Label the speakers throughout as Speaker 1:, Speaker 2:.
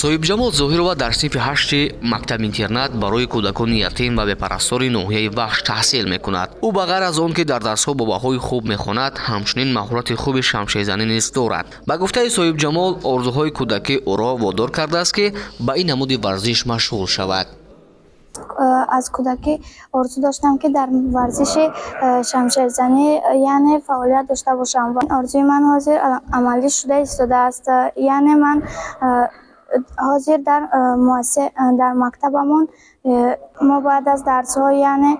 Speaker 1: соҳибҷамол зоҳирова дар синфи 8 мактаб-интернат барои кӯдакони ятим ва бепарастори ноҳияи Вахш таҳсил мекунад. ӯ ба ғайр аз он ки дар дарсҳо бо баҳои хуб мехонад, ҳамчунин маҳорати хуби шамширзанӣ низ дорад. Ба гуфтаи соҳибҷамол, орзуҳои кӯдакӣ ӯро водор кардааст ки ба ин намуди варзиш машғул шавад.
Speaker 2: аз кӯдакӣ орзу доштам ки дар варзиши шамширзанӣ яъне фаъолият дошта бошам. орзуи ман ҳозир амалӣ шуда истодааст. яъне ман ҳозир дар мактабамон мо баъд аз дарсҳо яъне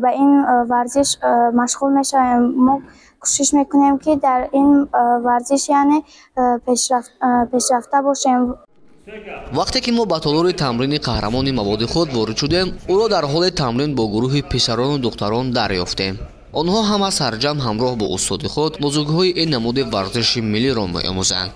Speaker 2: ба ин варзиш машғул мешавем. мо кӯшиш мекунем ки дар ин варзиш яъне пешрафта бошем.
Speaker 1: вақте ки мо ба толори тамрини қаҳрамони маводи худ ворид шудем, ӯро дар ҳоли тамрин бо гурӯҳи писарону духтарон дарёфтем. онҳо ҳама сарҷам ҳамроҳ бо устоди худ музугиҳои ин намуди варзиши миллиро меомӯзанд.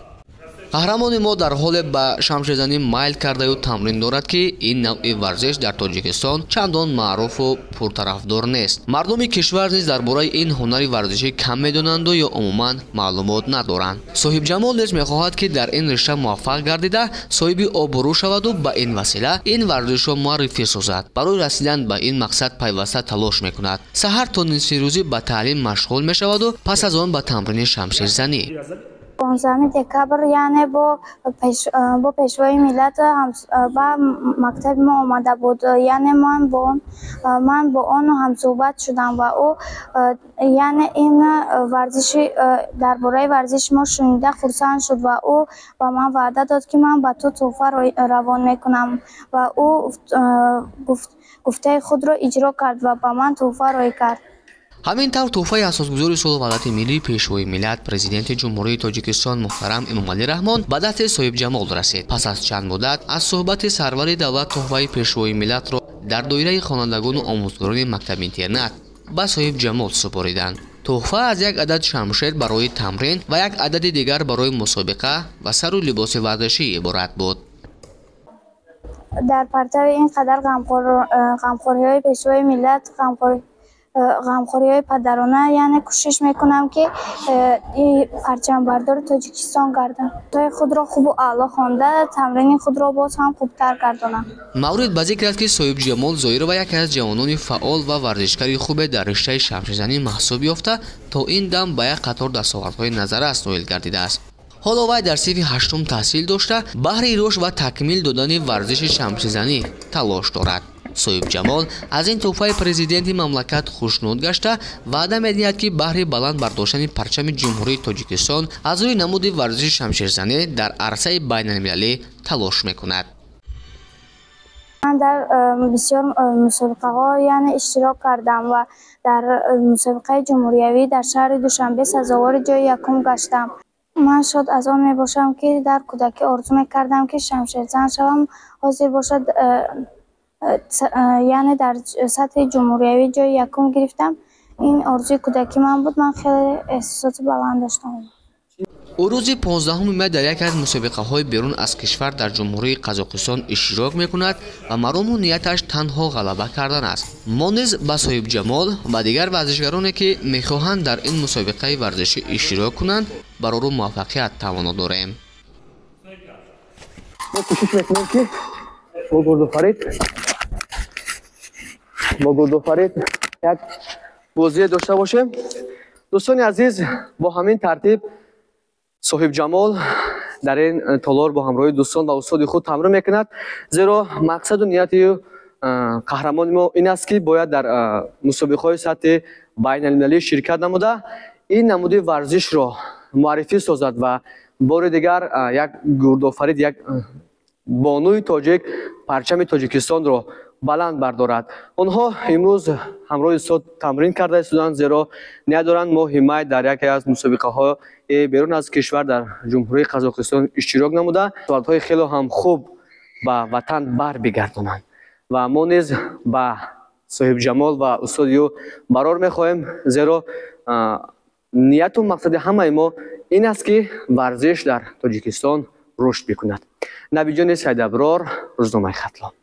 Speaker 1: қаҳрамони мо дар ҳоле ба шамширзанӣ майл кардаю тамрин дорад ки ин навъи варзиш дар Тоҷикистон чандон маъруфу пуртарафдор нест. мардуми кишвар низ дар бораи ин ҳунари варзишӣ кам медонанду ё умуман маълумот надоранд. соҳибҷамол низ мехоҳад ки дар ин ришта муваффақ гардида соҳиби обрӯ шаваду ба ин васила ин варзишро муаррифӣ созад. барои расидан ба ин мақсад пайваста талош мекунад. саҳар то нисфи рӯзӣ ба таълим машғул мешаваду пас аз он ба тамрини шамширзанӣ.
Speaker 2: 15 декабр яъне бо пешвои миллат ба мактаби мо омада буд. яъне ман бо он ҳамсӯҳбат шудам ва ӯ яъне ин варзиши дар бораи варзиши мо шунида хурсанд шуд ва ӯ ба ман ваъда дод ки ман ба ту тӯҳфа равон мекунам ва ӯ гуфтаи худро иҷро кард ва ба ман тӯҳфа рой кард.
Speaker 1: ҳамин тавр тӯҳфаи асосгузори суд ваҳдати миллӣ пешвои миллат президенти ҷумҳурии Тоҷикистон муҳтарам Эмомалӣ Раҳмон ба дасти соҳибҷамол расид. пас аз чанд муддат аз суҳбати сарвари давлат тӯҳфаи пешвои миллатро дар доираи хонандагону омӯзгорони мактаб-интернат ба соҳибҷамол супориданд. тӯҳфа аз як адад шамшер барои тамрин ва як адади дигар барои мусобиқа ва сару либоси варзишӣ иборат буд.
Speaker 2: дар партави ин қадар ғамхориҳои пешвои миллат, ғамхориҳои падарона, яъне кӯшиш мекунам ки парчамбардори Тоҷикистон гардам. тои худро хубу аъло хонда, тамрини худро боз ҳам хубтар гардонам.
Speaker 1: маврид ба зикр аст ки соҳибҷамол зоҳирова яке аз ҷавонони фаъол ва варзишгари хубе дар риштаи шамширзанӣ маҳсуб ёфта, то ин дам ба як қатор дастовардҳои назаррас ноил гардидааст. ҳоло вай дар синфи 8 таҳсил дошта, баҳри рушд ва такмил додани варзиши шамширзанӣ талош дорад. соҳибҷамол аз ин тӯҳфаи президенти мамлакат хушнуд гашта ваъда медиҳад ки баҳри баланд бардоштани парчами ҷумҳурии Тоҷикистон аз рӯи намуди варзиши шамширзанӣ дар арсаи байналмилалӣ талош мекунад.
Speaker 2: ман дар бисёр мусобиқаҳо яъне иштирок кардам ва дар мусобиқаи ҷумҳуриявӣ дар шаҳри Душанбе сазовори ҷои якум гаштам. ман шод аз он мебошам ки дар кӯдакӣ орзу мекардам ки шамширзан шавам. ҳозир бошад яъне дар сатҳи ҷумҳуриявӣ ҷои якум гирифтам. ин орзуи кӯдакӣ ман буд. ман хеле эҳсосоти баланд доштам.
Speaker 1: ӯ рӯзи 15 май дар яке аз мусобиқаҳои берун аз кишвар дар ҷумҳурии Қазоқистон иштирок мекунад ва маълуму нияташ танҳо ғалаба кардан аст. мо низ ба соҳибҷамол ва дигар варзишгароне ки мехоҳанд дар ин мусобиқаи варзишӣ иштирок кунанд барору муваффақият тавоно дорем.
Speaker 3: мо кӯшиш мекунем ки бо гурдофарид як бозие дошта бошем. дӯстони азиз, бо ҳамин тартиб соҳибҷамол дар ин толор бо ҳамроҳи дӯстон ва устоди худ тамрин мекунад. зеро мақсаду нияти қаҳрамони мо ин аст ки бояд дар мусобиқаҳои сатҳи байналмилалӣ ширкат намуда ин намуди варзишро муаррифӣ созад ва бори дигар як гурдофарид, як бонуи тоҷик парчами Тоҷикистонро баланд бардорад. онҳо имрӯз ҳамроҳи суд тамрин карда истоданд, зеро ния доранд мо ҳимай дар яке аз мусобиқаҳои берун аз кишвар дар ҷумҳурии Қазоқистон иштирок намуда вардҳои хеле ҳам хуб ба ватан бар бигардонанд ва мо низ ба соҳибҷамол ва устоди ӯ барор мехоҳем, зеро нияту мақсади ҳамаи мо ин аст ки варзиш дар Тоҷикистон рушд бикунад. набиҷони Сайдаброр, рӯзномаи Хатлон.